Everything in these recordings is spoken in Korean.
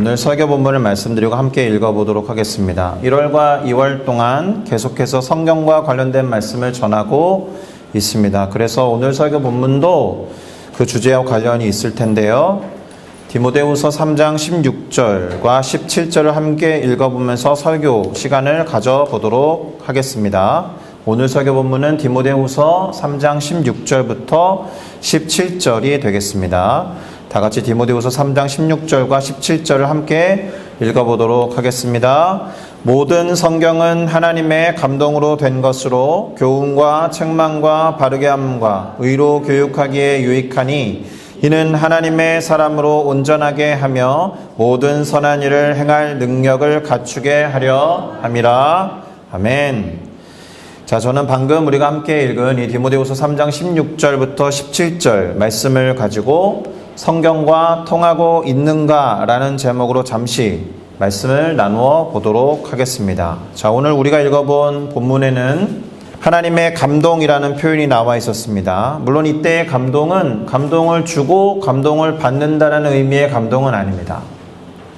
오늘 설교 본문을 말씀드리고 함께 읽어보도록 하겠습니다. 1월과 2월 동안 계속해서 성경과 관련된 말씀을 전하고 있습니다. 그래서 오늘 설교 본문도 그 주제와 관련이 있을 텐데요. 디모데후서 3장 16절과 17절을 함께 읽어보면서 설교 시간을 가져보도록 하겠습니다. 오늘 설교 본문은 디모데후서 3장 16절부터 17절이 되겠습니다. 다 같이 디모데후서 3장 16절과 17절을 함께 읽어보도록 하겠습니다. 모든 성경은 하나님의 감동으로 된 것으로 교훈과 책망과 바르게 함과 의로 교육하기에 유익하니 이는 하나님의 사람으로 온전하게 하며 모든 선한 일을 행할 능력을 갖추게 하려 함이라. 아멘. 자, 저는 방금 우리가 함께 읽은 이 디모데후서 3장 16절부터 17절 말씀을 가지고 성경과 통하고 있는가 라는 제목으로 잠시 말씀을 나누어 보도록 하겠습니다. 자, 오늘 우리가 읽어본 본문에는 하나님의 감동이라는 표현이 나와 있었습니다. 물론 이때의 감동은 감동을 주고 감동을 받는다는 의미의 감동은 아닙니다.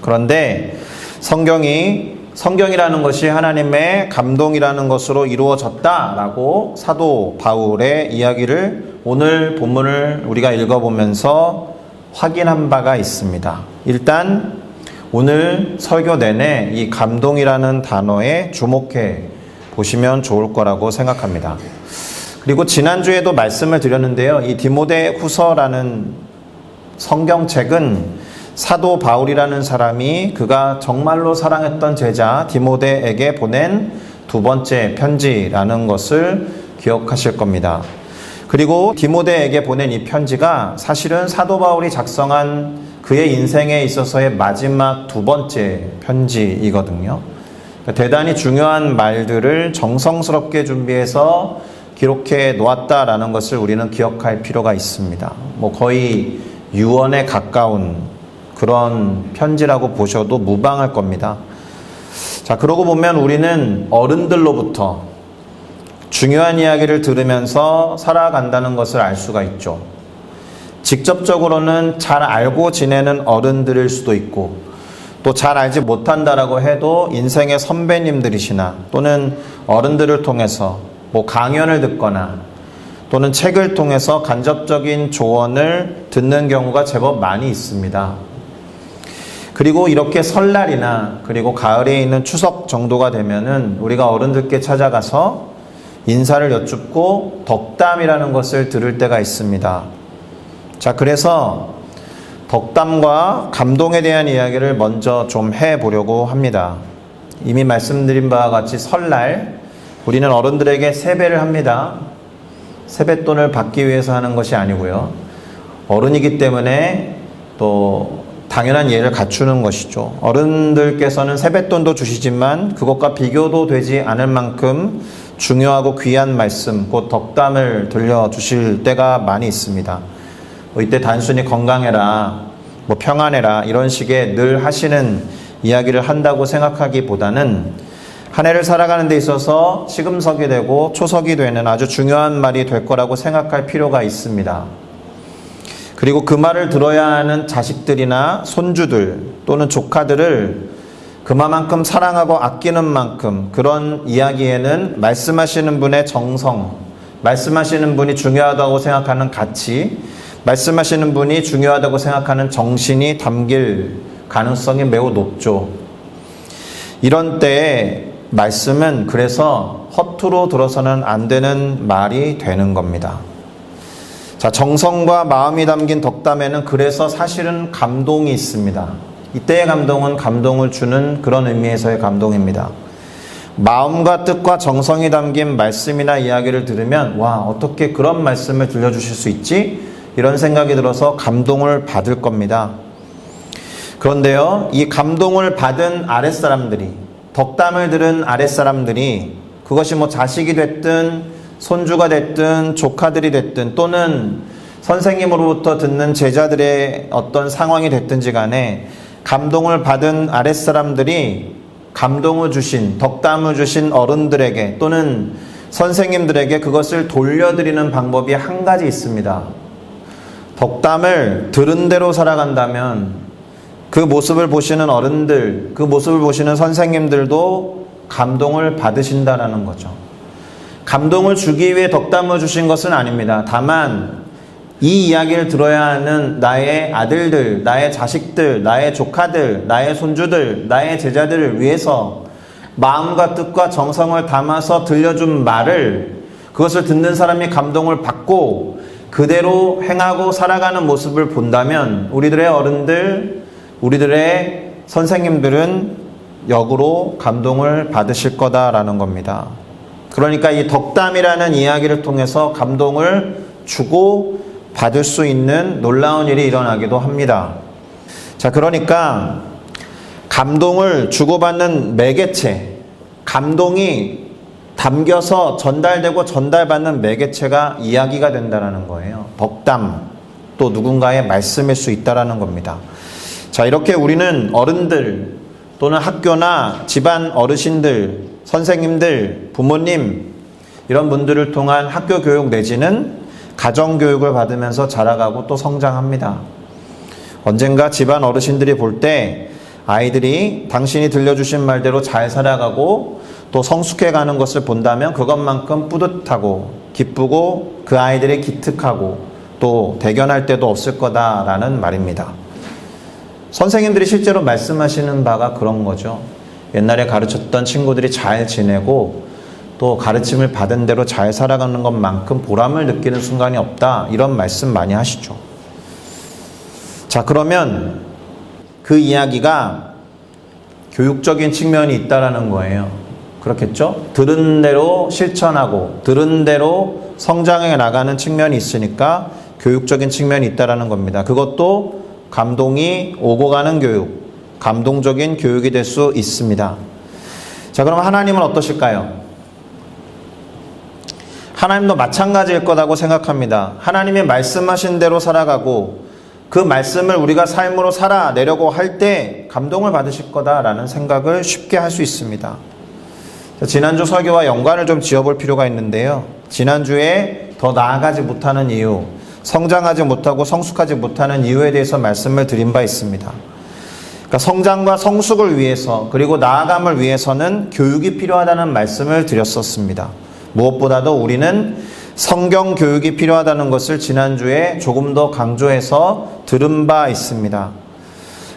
그런데 성경이라는 것이 하나님의 감동이라는 것으로 이루어졌다라고 사도 바울의 이야기를 오늘 본문을 우리가 읽어보면서 확인한 바가 있습니다. 일단 오늘 설교 내내 이 감동이라는 단어에 주목해 보시면 좋을 거라고 생각합니다. 그리고 지난주에도 말씀을 드렸는데요. 이 디모데후서라는 성경책은 사도 바울이라는 사람이 그가 정말로 사랑했던 제자 디모데에게 보낸 두 번째 편지라는 것을 기억하실 겁니다. 그리고 디모데에게 보낸 이 편지가 사실은 사도 바울이 작성한 그의 인생에 있어서의 마지막 두 번째 편지이거든요. 대단히 중요한 말들을 정성스럽게 준비해서 기록해 놓았다라는 것을 우리는 기억할 필요가 있습니다. 거의 유언에 가까운 그런 편지라고 보셔도 무방할 겁니다. 자, 그러고 보면 우리는 어른들로부터 중요한 이야기를 들으면서 살아간다는 것을 알 수가 있죠. 직접적으로는 잘 알고 지내는 어른들일 수도 있고 또 잘 알지 못한다라고 해도 인생의 선배님들이시나 또는 어른들을 통해서 강연을 듣거나 또는 책을 통해서 간접적인 조언을 듣는 경우가 제법 많이 있습니다. 그리고 이렇게 설날이나 그리고 가을에 있는 추석 정도가 되면은 우리가 어른들께 찾아가서 인사를 여쭙고 덕담이라는 것을 들을 때가 있습니다. 자, 그래서 덕담과 감동에 대한 이야기를 먼저 좀 해보려고 합니다. 이미 말씀드린 바와 같이 설날 우리는 어른들에게 세배를 합니다. 세뱃돈을 받기 위해서 하는 것이 아니고요. 어른이기 때문에 또 당연한 예를 갖추는 것이죠. 어른들께서는 세뱃돈도 주시지만 그것과 비교도 되지 않을 만큼 중요하고 귀한 말씀, 곧 덕담을 들려주실 때가 많이 있습니다. 이때 단순히 건강해라, 평안해라 이런 식의 늘 하시는 이야기를 한다고 생각하기보다는 한 해를 살아가는 데 있어서 시금석이 되고 초석이 되는 아주 중요한 말이 될 거라고 생각할 필요가 있습니다. 그리고 그 말을 들어야 하는 자식들이나 손주들 또는 조카들을 그만큼 사랑하고 아끼는 만큼 그런 이야기에는 말씀하시는 분의 정성, 말씀하시는 분이 중요하다고 생각하는 가치, 말씀하시는 분이 중요하다고 생각하는 정신이 담길 가능성이 매우 높죠. 이런 때에 말씀은 그래서 허투루 들어서는 안 되는 말이 되는 겁니다. 자, 정성과 마음이 담긴 덕담에는 그래서 사실은 감동이 있습니다. 이때의 감동은 감동을 주는 그런 의미에서의 감동입니다. 마음과 뜻과 정성이 담긴 말씀이나 이야기를 들으면 와, 어떻게 그런 말씀을 들려주실 수 있지? 이런 생각이 들어서 감동을 받을 겁니다. 그런데요, 이 감동을 받은 아랫사람들이, 덕담을 들은 아랫사람들이 그것이 자식이 됐든 손주가 됐든 조카들이 됐든 또는 선생님으로부터 듣는 제자들의 어떤 상황이 됐든지 간에 감동을 받은 아랫사람들이 감동을 주신, 덕담을 주신 어른들에게 또는 선생님들에게 그것을 돌려드리는 방법이 한 가지 있습니다. 덕담을 들은 대로 살아간다면 그 모습을 보시는 어른들, 그 모습을 보시는 선생님들도 감동을 받으신다라는 거죠. 감동을 주기 위해 덕담을 주신 것은 아닙니다. 다만 이 이야기를 들어야 하는 나의 아들들, 나의 자식들, 나의 조카들, 나의 손주들, 나의 제자들을 위해서 마음과 뜻과 정성을 담아서 들려준 말을, 그것을 듣는 사람이 감동을 받고 그대로 행하고 살아가는 모습을 본다면 우리들의 어른들, 우리들의 선생님들은 역으로 감동을 받으실 거다라는 겁니다. 그러니까 이 덕담이라는 이야기를 통해서 감동을 주고 받을 수 있는 놀라운 일이 일어나기도 합니다. 자, 그러니까 감동을 주고받는 매개체, 감동이 담겨서 전달되고 전달받는 매개체가 이야기가 된다는 거예요. 덕담, 또 누군가의 말씀일 수 있다는 겁니다. 자, 이렇게 우리는 어른들 또는 학교나 집안 어르신들, 선생님들, 부모님 이런 분들을 통한 학교 교육 내지는 가정 교육을 받으면서 자라가고 또 성장합니다. 언젠가 집안 어르신들이 볼 때 아이들이 당신이 들려주신 말대로 잘 살아가고 또 성숙해가는 것을 본다면 그것만큼 뿌듯하고 기쁘고 그 아이들이 기특하고 또 대견할 때도 없을 거다라는 말입니다. 선생님들이 실제로 말씀하시는 바가 그런 거죠. 옛날에 가르쳤던 친구들이 잘 지내고 또 가르침을 받은 대로 잘 살아가는 것만큼 보람을 느끼는 순간이 없다, 이런 말씀 많이 하시죠. 자, 그러면 그 이야기가 교육적인 측면이 있다라는 거예요. 그렇겠죠? 들은 대로 실천하고 들은 대로 성장해 나가는 측면이 있으니까 교육적인 측면이 있다라는 겁니다. 그것도 감동이 오고 가는 교육, 감동적인 교육이 될 수 있습니다. 자, 그럼 하나님은 어떠실까요? 하나님도 마찬가지일 거라고 생각합니다. 하나님이 말씀하신 대로 살아가고 그 말씀을 우리가 삶으로 살아내려고 할 때 감동을 받으실 거다라는 생각을 쉽게 할 수 있습니다. 지난주 설교와 연관을 좀 지어볼 필요가 있는데요. 지난주에 더 나아가지 못하는 이유, 성장하지 못하고 성숙하지 못하는 이유에 대해서 말씀을 드린 바 있습니다. 그러니까 성장과 성숙을 위해서 그리고 나아감을 위해서는 교육이 필요하다는 말씀을 드렸었습니다. 무엇보다도 우리는 성경 교육이 필요하다는 것을 지난주에 조금 더 강조해서 들은 바 있습니다.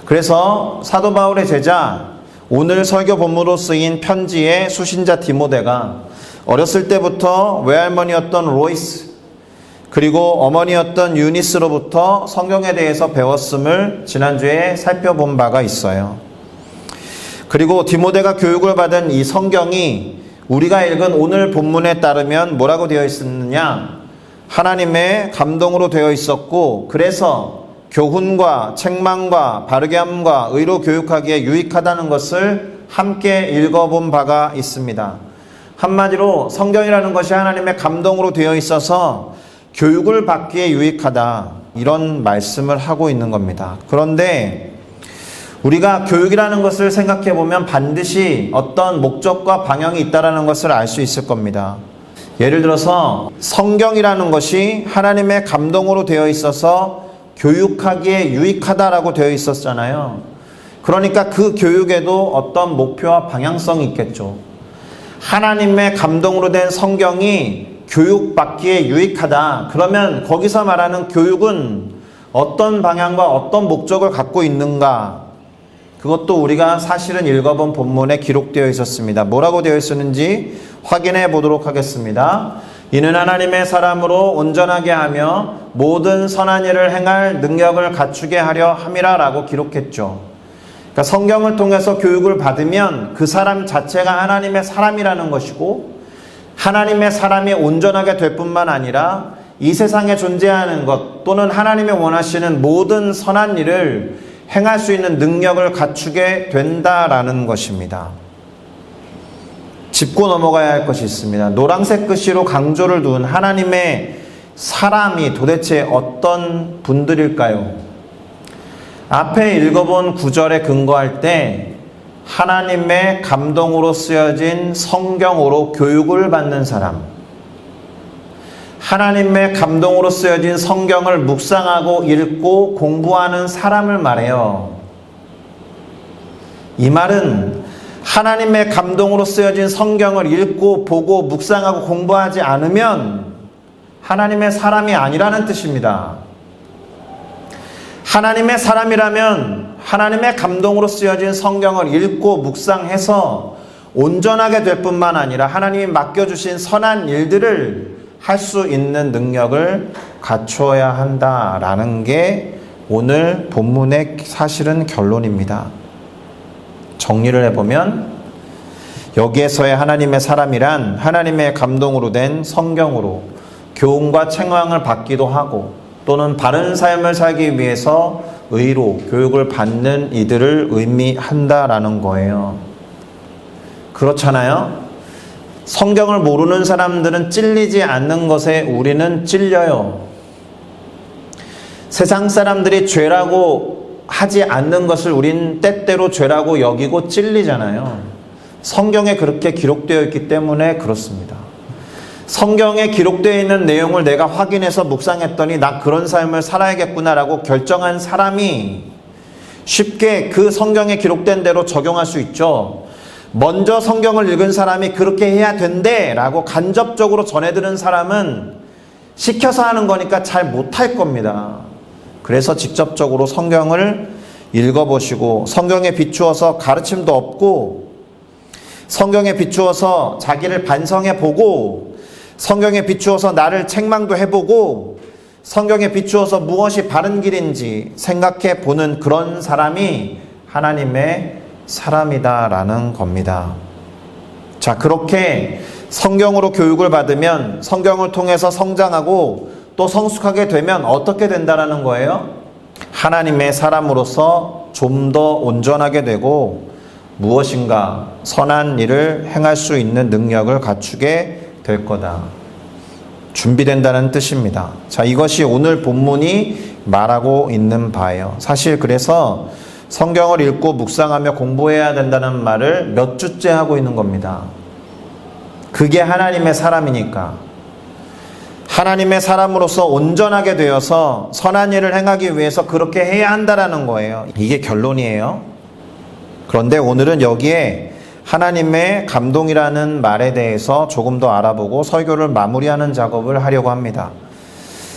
그래서 사도 바울의 제자, 오늘 설교 본문으로 쓰인 편지의 수신자 디모데가 어렸을 때부터 외할머니였던 로이스 그리고 어머니였던 유니스로부터 성경에 대해서 배웠음을 지난주에 살펴본 바가 있어요. 그리고 디모데가 교육을 받은 이 성경이 우리가 읽은 오늘 본문에 따르면 뭐라고 되어 있었느냐? 하나님의 감동으로 되어 있었고, 그래서 교훈과 책망과 바르게 함과 의로 교육하기에 유익하다는 것을 함께 읽어본 바가 있습니다. 한마디로 성경이라는 것이 하나님의 감동으로 되어 있어서 교육을 받기에 유익하다, 이런 말씀을 하고 있는 겁니다. 그런데 우리가 교육이라는 것을 생각해 보면 반드시 어떤 목적과 방향이 있다는 것을 알 수 있을 겁니다. 예를 들어서 성경이라는 것이 하나님의 감동으로 되어 있어서 교육하기에 유익하다라고 되어 있었잖아요. 그러니까 그 교육에도 어떤 목표와 방향성이 있겠죠. 하나님의 감동으로 된 성경이 교육받기에 유익하다. 그러면 거기서 말하는 교육은 어떤 방향과 어떤 목적을 갖고 있는가? 그것도 우리가 사실은 읽어본 본문에 기록되어 있었습니다. 뭐라고 되어 있었는지 확인해 보도록 하겠습니다. 이는 하나님의 사람으로 온전하게 하며 모든 선한 일을 행할 능력을 갖추게 하려 함이라 라고 기록했죠. 그러니까 성경을 통해서 교육을 받으면 그 사람 자체가 하나님의 사람이라는 것이고, 하나님의 사람이 온전하게 될 뿐만 아니라 이 세상에 존재하는 것 또는 하나님이 원하시는 모든 선한 일을 행할 수 있는 능력을 갖추게 된다라는 것입니다. 짚고 넘어가야 할 것이 있습니다. 노란색 글씨로 강조를 둔 하나님의 사람이 도대체 어떤 분들일까요? 앞에 읽어본 구절에 근거할 때 하나님의 감동으로 쓰여진 성경으로 교육을 받는 사람, 하나님의 감동으로 쓰여진 성경을 묵상하고 읽고 공부하는 사람을 말해요. 이 말은 하나님의 감동으로 쓰여진 성경을 읽고 보고 묵상하고 공부하지 않으면 하나님의 사람이 아니라는 뜻입니다. 하나님의 사람이라면 하나님의 감동으로 쓰여진 성경을 읽고 묵상해서 온전하게 될 뿐만 아니라 하나님이 맡겨주신 선한 일들을 할 수 있는 능력을 갖춰야 한다라는 게 오늘 본문의 사실은 결론입니다. 정리를 해보면 여기에서의 하나님의 사람이란 하나님의 감동으로 된 성경으로 교훈과 책망을 받기도 하고 또는 바른 삶을 살기 위해서 의로 교육을 받는 이들을 의미한다라는 거예요. 그렇잖아요? 성경을 모르는 사람들은 찔리지 않는 것에 우리는 찔려요. 세상 사람들이 죄라고 하지 않는 것을 우린 때때로 죄라고 여기고 찔리잖아요. 성경에 그렇게 기록되어 있기 때문에 그렇습니다. 성경에 기록되어 있는 내용을 내가 확인해서 묵상했더니 나 그런 삶을 살아야겠구나라고 결정한 사람이 쉽게 그 성경에 기록된 대로 적용할 수 있죠. 먼저 성경을 읽은 사람이 그렇게 해야 된대 라고 간접적으로 전해드는 사람은 시켜서 하는 거니까 잘 못할 겁니다. 그래서 직접적으로 성경을 읽어보시고 성경에 비추어서 가르침도 얻고 성경에 비추어서 자기를 반성해보고 성경에 비추어서 나를 책망도 해보고 성경에 비추어서 무엇이 바른 길인지 생각해보는 그런 사람이 하나님의 사람이다라는 겁니다. 자, 그렇게 성경으로 교육을 받으면 성경을 통해서 성장하고 또 성숙하게 되면 어떻게 된다라는 거예요? 하나님의 사람으로서 좀 더 온전하게 되고 무엇인가 선한 일을 행할 수 있는 능력을 갖추게 될 거다. 준비된다는 뜻입니다. 자, 이것이 오늘 본문이 말하고 있는 바예요. 사실 그래서 성경을 읽고 묵상하며 공부해야 된다는 말을 몇 주째 하고 있는 겁니다. 그게 하나님의 사람이니까. 하나님의 사람으로서 온전하게 되어서 선한 일을 행하기 위해서 그렇게 해야 한다라는 거예요. 이게 결론이에요. 그런데 오늘은 여기에 하나님의 감동이라는 말에 대해서 조금 더 알아보고 설교를 마무리하는 작업을 하려고 합니다.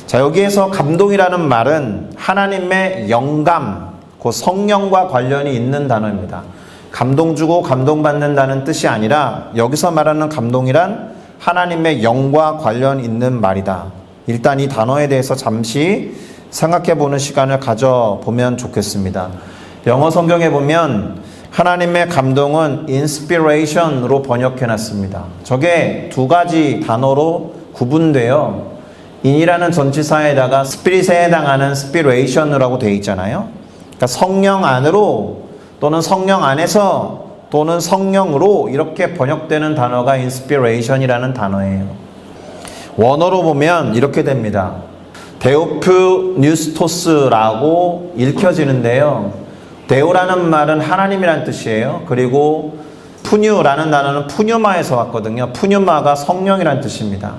자, 여기에서 감동이라는 말은 하나님의 영감, 그 성령과 관련이 있는 단어입니다. 감동 주고 감동받는다는 뜻이 아니라 여기서 말하는 감동이란 하나님의 영과 관련 있는 말이다. 일단 이 단어에 대해서 잠시 생각해 보는 시간을 가져보면 좋겠습니다. 영어 성경에 보면 하나님의 감동은 inspiration으로 번역해 놨습니다. 저게 두 가지 단어로 구분돼요. in이라는 전치사에다가 spirit에 해당하는 spiration이라고 되어 있잖아요. 그러니까 성령 안으로 또는 성령 안에서 또는 성령으로 이렇게 번역되는 단어가 inspiration이라는 단어예요. 원어로 보면 이렇게 됩니다. 데오프뉴스토스라고 읽혀지는데요. 데오라는 말은 하나님이란 뜻이에요. 그리고 푸뉴라는 단어는 푸뉴마에서 왔거든요. 푸뉴마가 성령이란 뜻입니다.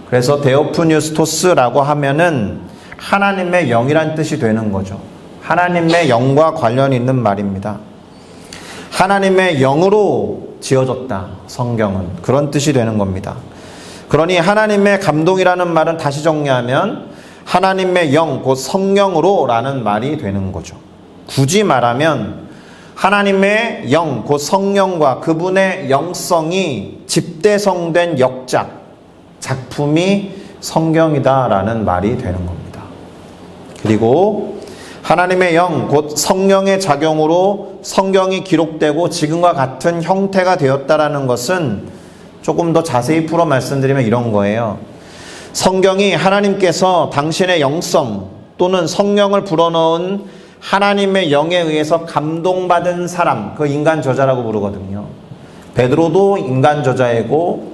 그래서 데오프뉴스토스라고 하면은 하나님의 영이란 뜻이 되는 거죠. 하나님의 영과 관련 있는 말입니다. 하나님의 영으로 지어졌다. 성경은 그런 뜻이 되는 겁니다. 그러니 하나님의 감동이라는 말은 다시 정리하면 하나님의 영, 곧 성령으로 라는 말이 되는 거죠. 굳이 말하면 하나님의 영, 곧 성령과 그분의 영성이 집대성된 역작, 작품이 성경이다라는 말이 되는 겁니다. 그리고 하나님의 영, 곧 성령의 작용으로 성경이 기록되고 지금과 같은 형태가 되었다라는 것은 조금 더 자세히 풀어 말씀드리면 이런 거예요. 성경이 하나님께서 당신의 영성 또는 성령을 불어넣은 하나님의 영에 의해서 감동받은 사람, 그 인간 저자라고 부르거든요. 베드로도 인간 저자이고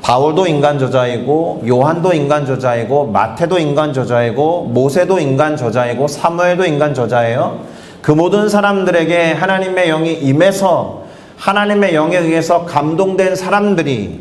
바울도 인간 저자이고 요한도 인간 저자이고 마태도 인간 저자이고 모세도 인간 저자이고 사무엘도 인간 저자예요. 그 모든 사람들에게 하나님의 영이 임해서 하나님의 영에 의해서 감동된 사람들이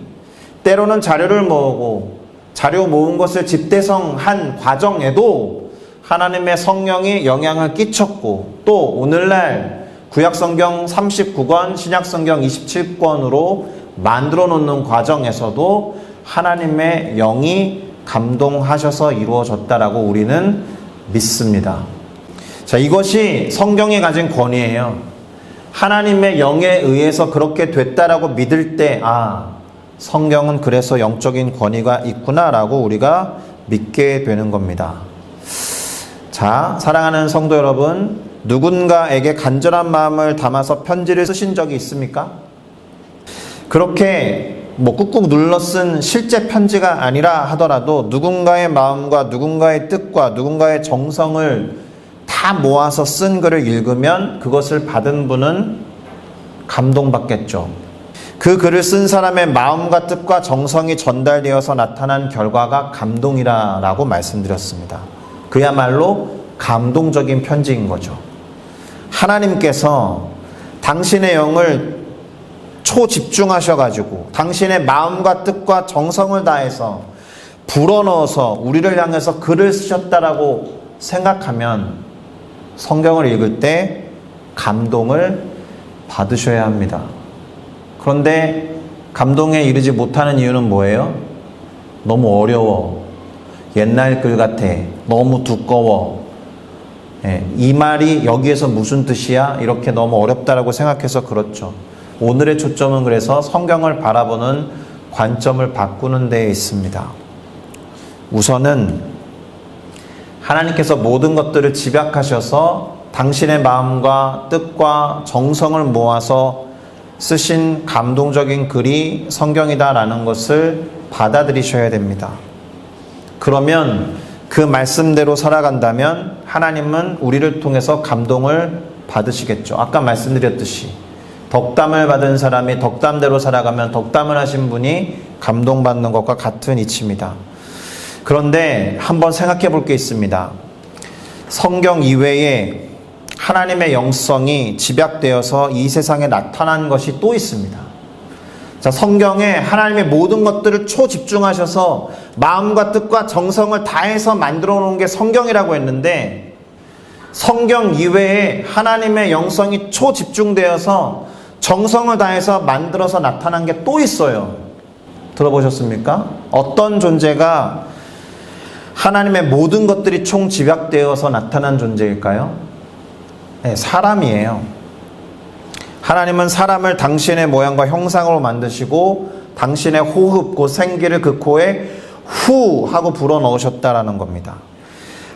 때로는 자료를 모으고 자료 모은 것을 집대성한 과정에도 하나님의 성령이 영향을 끼쳤고 또 오늘날 구약성경 39권, 신약성경 27권으로 만들어 놓는 과정에서도 하나님의 영이 감동하셔서 이루어졌다라고 우리는 믿습니다. 자, 이것이 성경이 가진 권위예요. 하나님의 영에 의해서 그렇게 됐다라고 믿을 때, 성경은 그래서 영적인 권위가 있구나라고 우리가 믿게 되는 겁니다. 자, 사랑하는 성도 여러분, 누군가에게 간절한 마음을 담아서 편지를 쓰신 적이 있습니까? 그렇게 꾹꾹 눌러 쓴 실제 편지가 아니라 하더라도 누군가의 마음과 누군가의 뜻과 누군가의 정성을 다 모아서 쓴 글을 읽으면 그것을 받은 분은 감동받겠죠. 그 글을 쓴 사람의 마음과 뜻과 정성이 전달되어서 나타난 결과가 감동이라고 말씀드렸습니다. 그야말로 감동적인 편지인 거죠. 하나님께서 당신의 영을 초집중하셔가지고 당신의 마음과 뜻과 정성을 다해서 불어넣어서 우리를 향해서 글을 쓰셨다라고 생각하면 성경을 읽을 때 감동을 받으셔야 합니다. 그런데 감동에 이르지 못하는 이유는 뭐예요? 너무 어려워. 옛날 글 같아. 너무 두꺼워. 이 말이 여기에서 무슨 뜻이야? 이렇게 너무 어렵다라고 생각해서 그렇죠. 오늘의 초점은 그래서 성경을 바라보는 관점을 바꾸는 데에 있습니다. 우선은 하나님께서 모든 것들을 집약하셔서 당신의 마음과 뜻과 정성을 모아서 쓰신 감동적인 글이 성경이다라는 것을 받아들이셔야 됩니다. 그러면 그 말씀대로 살아간다면 하나님은 우리를 통해서 감동을 받으시겠죠. 아까 말씀드렸듯이 덕담을 받은 사람이 덕담대로 살아가면 덕담을 하신 분이 감동받는 것과 같은 이치입니다. 그런데 한번 생각해 볼 게 있습니다. 성경 이외에 하나님의 영성이 집약되어서 이 세상에 나타난 것이 또 있습니다. 자, 성경에 하나님의 모든 것들을 초집중하셔서 마음과 뜻과 정성을 다해서 만들어 놓은 게 성경이라고 했는데, 성경 이외에 하나님의 영성이 초집중되어서 정성을 다해서 만들어서 나타난 게 또 있어요. 들어보셨습니까? 어떤 존재가 하나님의 모든 것들이 총 집약되어서 나타난 존재일까요? 네, 사람이에요. 하나님은 사람을 당신의 모양과 형상으로 만드시고 당신의 호흡, 그 생기를 그 코에 후 하고 불어넣으셨다라는 겁니다.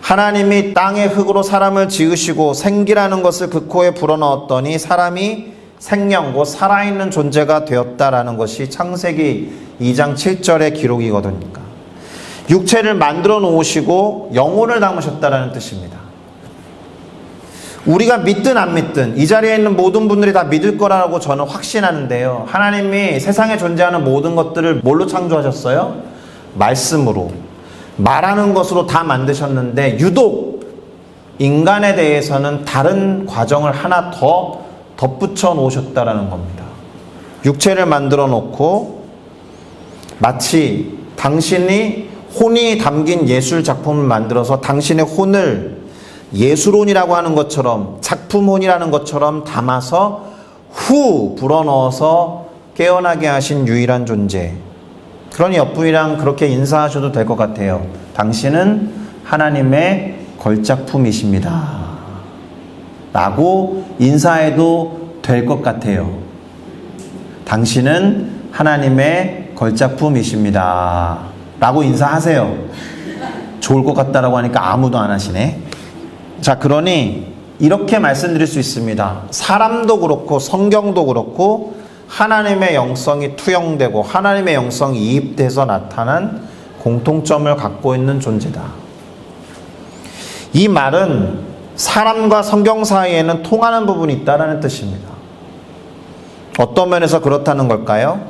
하나님이 땅의 흙으로 사람을 지으시고 생기라는 것을 그 코에 불어넣었더니 사람이 생명, 곧 살아있는 존재가 되었다라는 것이 창세기 2장 7절의 기록이거든요. 육체를 만들어 놓으시고 영혼을 담으셨다라는 뜻입니다. 우리가 믿든 안 믿든 이 자리에 있는 모든 분들이 다 믿을 거라고 저는 확신하는데요. 하나님이 세상에 존재하는 모든 것들을 뭘로 창조하셨어요? 말씀으로, 말하는 것으로 다 만드셨는데 유독 인간에 대해서는 다른 과정을 하나 더 덧붙여 놓으셨다라는 겁니다. 육체를 만들어 놓고 마치 당신이 혼이 담긴 예술 작품을 만들어서 당신의 혼을 예술혼이라고 하는 것처럼, 작품혼이라는 것처럼 담아서 후 불어넣어서 깨어나게 하신 유일한 존재. 그러니 옆분이랑 그렇게 인사하셔도 될 것 같아요. 당신은 하나님의 걸작품이십니다 라고 인사해도 될 것 같아요. 당신은 하나님의 걸작품이십니다 라고 인사하세요. 좋을 것 같다라고 하니까 아무도 안 하시네. 자, 그러니 이렇게 말씀드릴 수 있습니다. 사람도 그렇고 성경도 그렇고 하나님의 영성이 투영되고 하나님의 영성이 이입돼서 나타난 공통점을 갖고 있는 존재다. 이 말은 사람과 성경 사이에는 통하는 부분이 있다는 뜻입니다. 어떤 면에서 그렇다는 걸까요?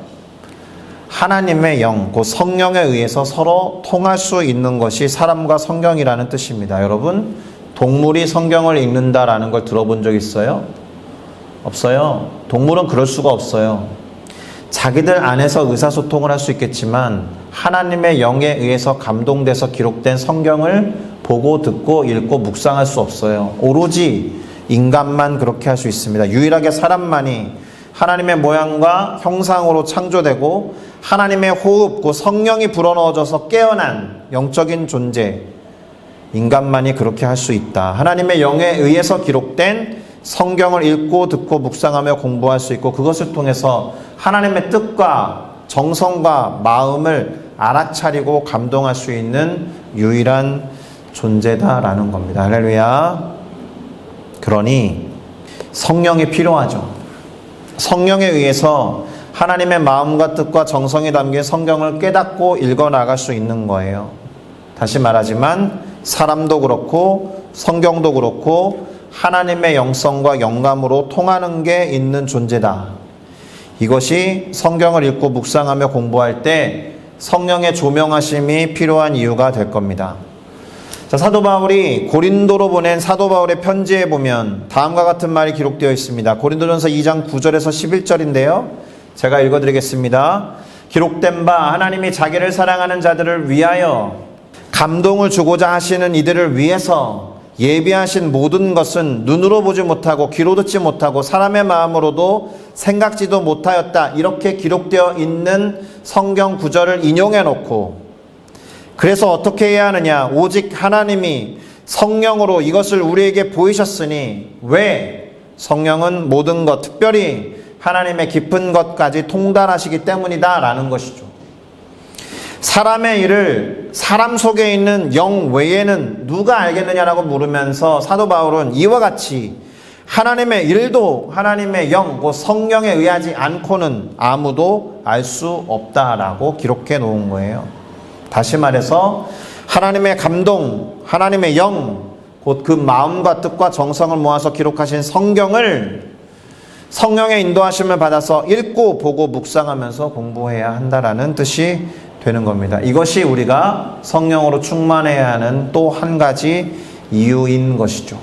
하나님의 영, 그 성령에 의해서 서로 통할 수 있는 것이 사람과 성경이라는 뜻입니다. 여러분, 동물이 성경을 읽는다라는 걸 들어본 적 있어요? 없어요. 동물은 그럴 수가 없어요. 자기들 안에서 의사소통을 할 수 있겠지만 하나님의 영에 의해서 감동돼서 기록된 성경을 보고 듣고 읽고 묵상할 수 없어요. 오로지 인간만 그렇게 할 수 있습니다. 유일하게 사람만이 하나님의 모양과 형상으로 창조되고 하나님의 호흡, 그 성령이 불어넣어져서 깨어난 영적인 존재, 인간만이 그렇게 할 수 있다. 하나님의 영에 의해서 기록된 성경을 읽고 듣고 묵상하며 공부할 수 있고 그것을 통해서 하나님의 뜻과 정성과 마음을 알아차리고 감동할 수 있는 유일한 존재다라는 겁니다. 할렐루야. 그러니 성령이 필요하죠. 성령에 의해서 하나님의 마음과 뜻과 정성이 담긴 성경을 깨닫고 읽어나갈 수 있는 거예요. 다시 말하지만 사람도 그렇고 성경도 그렇고 하나님의 영성과 영감으로 통하는 게 있는 존재다. 이것이 성경을 읽고 묵상하며 공부할 때 성령의 조명하심이 필요한 이유가 될 겁니다. 자, 사도 바울이 고린도로 보낸 사도 바울의 편지에 보면 다음과 같은 말이 기록되어 있습니다. 고린도전서 2장 9절에서 11절인데요. 제가 읽어드리겠습니다. 기록된 바 하나님이 자기를 사랑하는 자들을 위하여 감동을 주고자 하시는 이들을 위해서 예비하신 모든 것은 눈으로 보지 못하고 귀로 듣지 못하고 사람의 마음으로도 생각지도 못하였다. 이렇게 기록되어 있는 성경 구절을 인용해 놓고 그래서 어떻게 해야 하느냐? 오직 하나님이 성령으로 이것을 우리에게 보이셨으니 왜? 성령은 모든 것, 특별히 하나님의 깊은 것까지 통달하시기 때문이다 라는 것이죠. 사람의 일을 사람 속에 있는 영 외에는 누가 알겠느냐라고 물으면서 사도 바울은 이와 같이 하나님의 일도 하나님의 영, 그 성령에 의하지 않고는 아무도 알 수 없다라고 기록해 놓은 거예요. 다시 말해서 하나님의 감동, 하나님의 영, 곧 그 마음과 뜻과 정성을 모아서 기록하신 성경을 성령의 인도하심을 받아서 읽고 보고 묵상하면서 공부해야 한다라는 뜻이 되는 겁니다. 이것이 우리가 성령으로 충만해야 하는 또 한 가지 이유인 것이죠.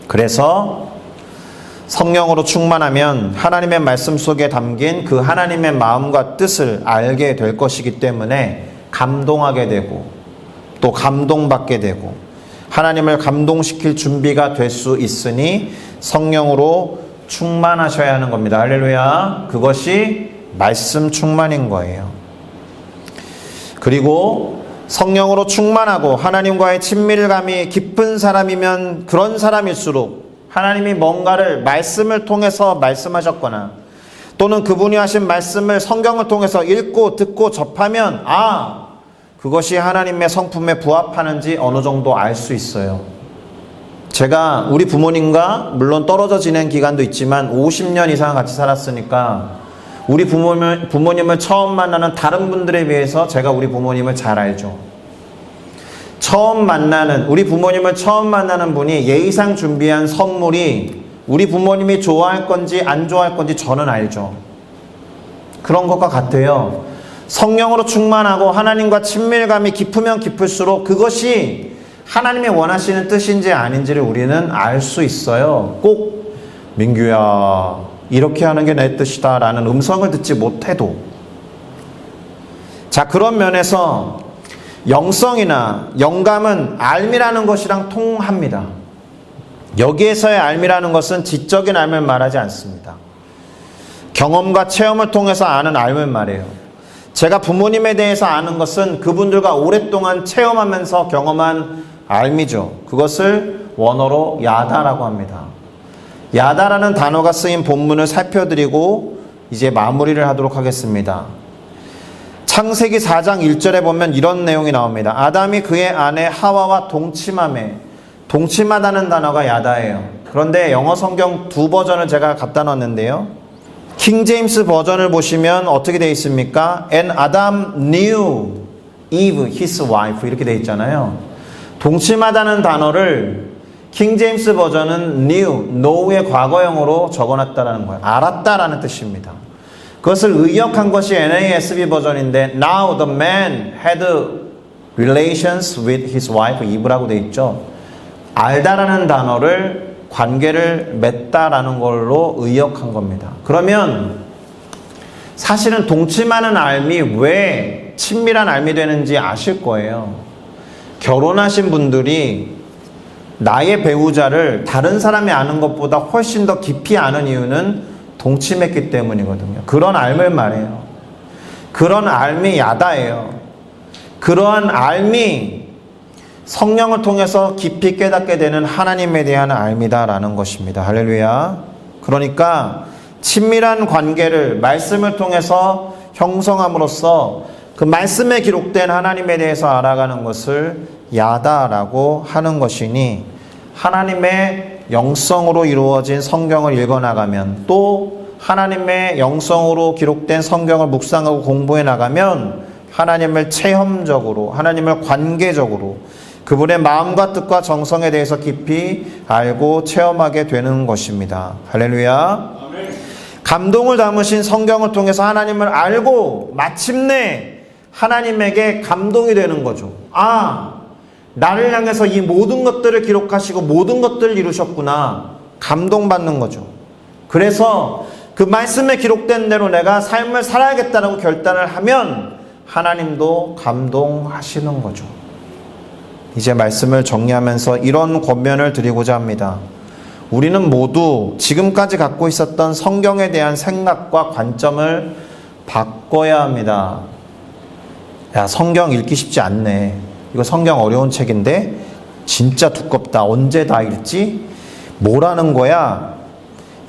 그래서 성령으로 충만하면 하나님의 말씀 속에 담긴 그 하나님의 마음과 뜻을 알게 될 것이기 때문에 감동하게 되고 또 감동받게 되고 하나님을 감동시킬 준비가 될 수 있으니 성령으로 충만하셔야 하는 겁니다. 할렐루야. 그것이 말씀 충만인 거예요. 그리고 성령으로 충만하고 하나님과의 친밀감이 깊은 사람이면 그런 사람일수록 하나님이 뭔가를 말씀을 통해서 말씀하셨거나 또는 그분이 하신 말씀을 성경을 통해서 읽고 듣고 접하면 그것이 하나님의 성품에 부합하는지 어느 정도 알 수 있어요. 제가 우리 부모님과 물론 떨어져 지낸 기간도 있지만 50년 이상 같이 살았으니까 우리 부모님을 처음 만나는 다른 분들에 비해서 제가 우리 부모님을 잘 알죠. 우리 부모님을 처음 만나는 분이 예의상 준비한 선물이 우리 부모님이 좋아할 건지 안 좋아할 건지 저는 알죠. 그런 것과 같아요. 성령으로 충만하고 하나님과 친밀감이 깊으면 깊을수록 그것이 하나님이 원하시는 뜻인지 아닌지를 우리는 알 수 있어요. 꼭 민규야 이렇게 하는 게 내 뜻이다 라는 음성을 듣지 못해도. 자, 그런 면에서 영성이나 영감은 알미라는 것이랑 통합니다. 여기에서의 알미라는 것은 지적인 알을 말하지 않습니다. 경험과 체험을 통해서 아는 알을 말해요. 제가 부모님에 대해서 아는 것은 그분들과 오랫동안 체험하면서 경험한 알미죠. 그것을 원어로 야다라고 합니다. 야다라는 단어가 쓰인 본문을 살펴드리고 이제 마무리를 하도록 하겠습니다. 창세기 4장 1절에 보면 이런 내용이 나옵니다. 아담이 그의 아내 하와와 동침하다는 단어가 야다예요. 그런데 영어 성경 두 버전을 제가 갖다 놨는데요. 킹 제임스 버전을 보시면 어떻게 되어 있습니까? And Adam knew Eve, his wife 이렇게 되어 있잖아요. 동침하다는 단어를 킹 제임스 버전은 know의 과거형으로 적어놨다라는 거예요. 알았다라는 뜻입니다. 그것을 의역한 것이 NASB 버전인데 Now the man had relations with his wife Eve라고 되어 있죠. 알다라는 단어를 관계를 맺다라는 걸로 의역한 겁니다. 그러면 사실은 동침하는 알미 왜 친밀한 알미 되는지 아실 거예요. 결혼하신 분들이 나의 배우자를 다른 사람이 아는 것보다 훨씬 더 깊이 아는 이유는 동침했기 때문이거든요. 그런 알을 말해요. 그런 알미 야다예요. 그러한 알미 성령을 통해서 깊이 깨닫게 되는 하나님에 대한 알미다라는 것입니다. 할렐루야. 그러니까 친밀한 관계를 말씀을 통해서 형성함으로써 그 말씀에 기록된 하나님에 대해서 알아가는 것을 야다라고 하는 것이니, 하나님의 영성으로 이루어진 성경을 읽어나가면, 또 하나님의 영성으로 기록된 성경을 묵상하고 공부해 나가면 하나님을 체험적으로, 하나님을 관계적으로 그분의 마음과 뜻과 정성에 대해서 깊이 알고 체험하게 되는 것입니다. 할렐루야. 아멘. 감동을 담으신 성경을 통해서 하나님을 알고 마침내 하나님에게 감동이 되는 거죠. 아, 나를 향해서 이 모든 것들을 기록하시고 모든 것들을 이루셨구나. 감동받는 거죠. 그래서 그 말씀에 기록된 대로 내가 삶을 살아야겠다라고 결단을 하면 하나님도 감동하시는 거죠. 이제 말씀을 정리하면서 이런 권면을 드리고자 합니다. 우리는 모두 지금까지 갖고 있었던 성경에 대한 생각과 관점을 바꿔야 합니다. 야, 성경 읽기 쉽지 않네. 이거 성경 어려운 책인데 진짜 두껍다. 언제 다 읽지? 뭐라는 거야?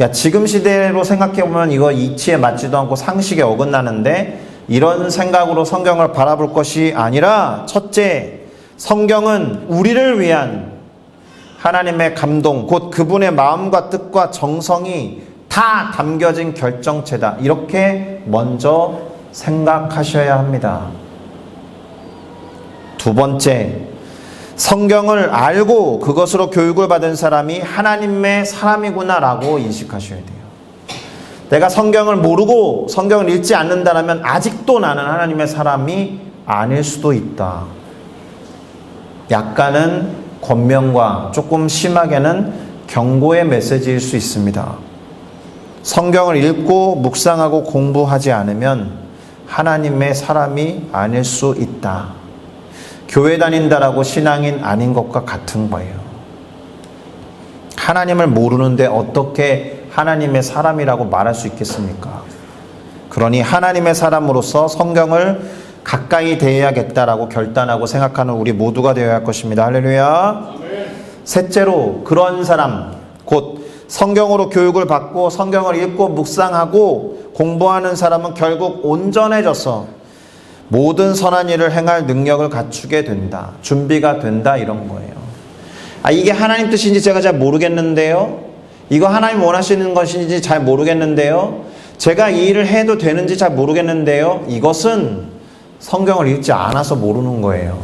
야, 지금 시대로 생각해보면 이거 이치에 맞지도 않고 상식에 어긋나는데, 이런 생각으로 성경을 바라볼 것이 아니라, 첫째, 성경은 우리를 위한 하나님의 감동, 곧 그분의 마음과 뜻과 정성이 다 담겨진 결정체다. 이렇게 먼저 생각하셔야 합니다. 두 번째, 성경을 알고 그것으로 교육을 받은 사람이 하나님의 사람이구나라고 인식하셔야 돼요. 내가 성경을 모르고 성경을 읽지 않는다면 아직도 나는 하나님의 사람이 아닐 수도 있다. 약간은 권면과 조금 심하게는 경고의 메시지일 수 있습니다. 성경을 읽고 묵상하고 공부하지 않으면 하나님의 사람이 아닐 수 있다. 교회 다닌다라고 신앙인 아닌 것과 같은 거예요. 하나님을 모르는데 어떻게 하나님의 사람이라고 말할 수 있겠습니까? 그러니 하나님의 사람으로서 성경을 가까이 대해야겠다라고 결단하고 생각하는 우리 모두가 되어야 할 것입니다. 할렐루야. 셋째로, 그런 사람, 곧 성경으로 교육을 받고 성경을 읽고 묵상하고 공부하는 사람은 결국 온전해져서 모든 선한 일을 행할 능력을 갖추게 된다. 준비가 된다. 이런 거예요. 아, 이게 하나님 뜻인지 제가 잘 모르겠는데요. 이거 하나님 원하시는 것인지 잘 모르겠는데요. 제가 이 일을 해도 되는지 잘 모르겠는데요. 이것은 성경을 읽지 않아서 모르는 거예요.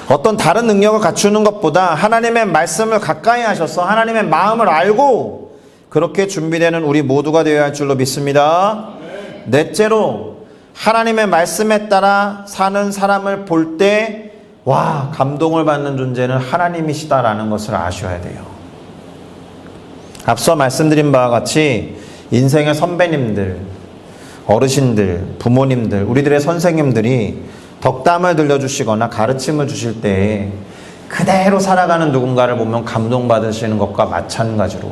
어떤 다른 능력을 갖추는 것보다 하나님의 말씀을 가까이 하셔서 하나님의 마음을 알고 그렇게 준비되는 우리 모두가 되어야 할 줄로 믿습니다. 넷째로, 하나님의 말씀에 따라 사는 사람을 볼 때, 와, 감동을 받는 존재는 하나님이시다라는 것을 아셔야 돼요. 앞서 말씀드린 바와 같이 인생의 선배님들, 어르신들, 부모님들, 우리들의 선생님들이 덕담을 들려주시거나 가르침을 주실 때 그대로 살아가는 누군가를 보면 감동받으시는 것과 마찬가지로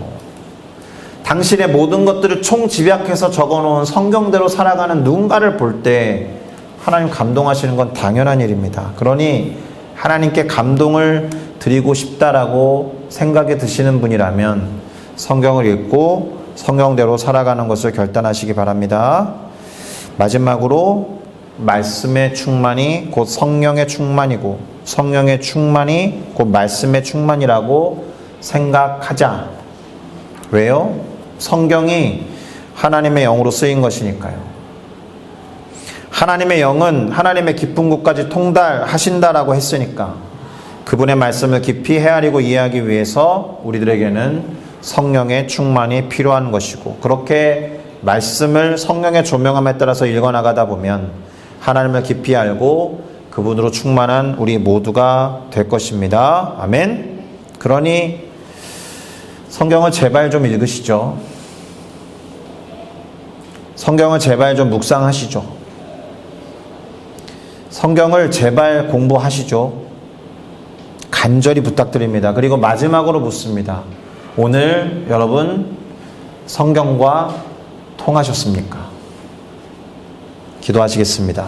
당신의 모든 것들을 총집약해서 적어놓은 성경대로 살아가는 누군가를 볼 때 하나님 감동하시는 건 당연한 일입니다. 그러니 하나님께 감동을 드리고 싶다라고 생각이 드시는 분이라면 성경을 읽고 성경대로 살아가는 것을 결단하시기 바랍니다. 마지막으로, 말씀의 충만이 곧 성령의 충만이고 성령의 충만이 곧 말씀의 충만이라고 생각하자. 왜요? 성경이 하나님의 영으로 쓰인 것이니까요. 하나님의 영은 하나님의 깊은 곳까지 통달하신다라고 했으니까 그분의 말씀을 깊이 헤아리고 이해하기 위해서 우리들에게는 성령의 충만이 필요한 것이고, 그렇게 말씀을 성령의 조명함에 따라서 읽어나가다 보면 하나님을 깊이 알고 그분으로 충만한 우리 모두가 될 것입니다. 아멘. 그러니 성경을 제발 좀 읽으시죠. 성경을 제발 좀 묵상하시죠. 성경을 제발 공부하시죠. 간절히 부탁드립니다. 그리고 마지막으로 묻습니다. 오늘 여러분 성경과 통하셨습니까? 기도하시겠습니다.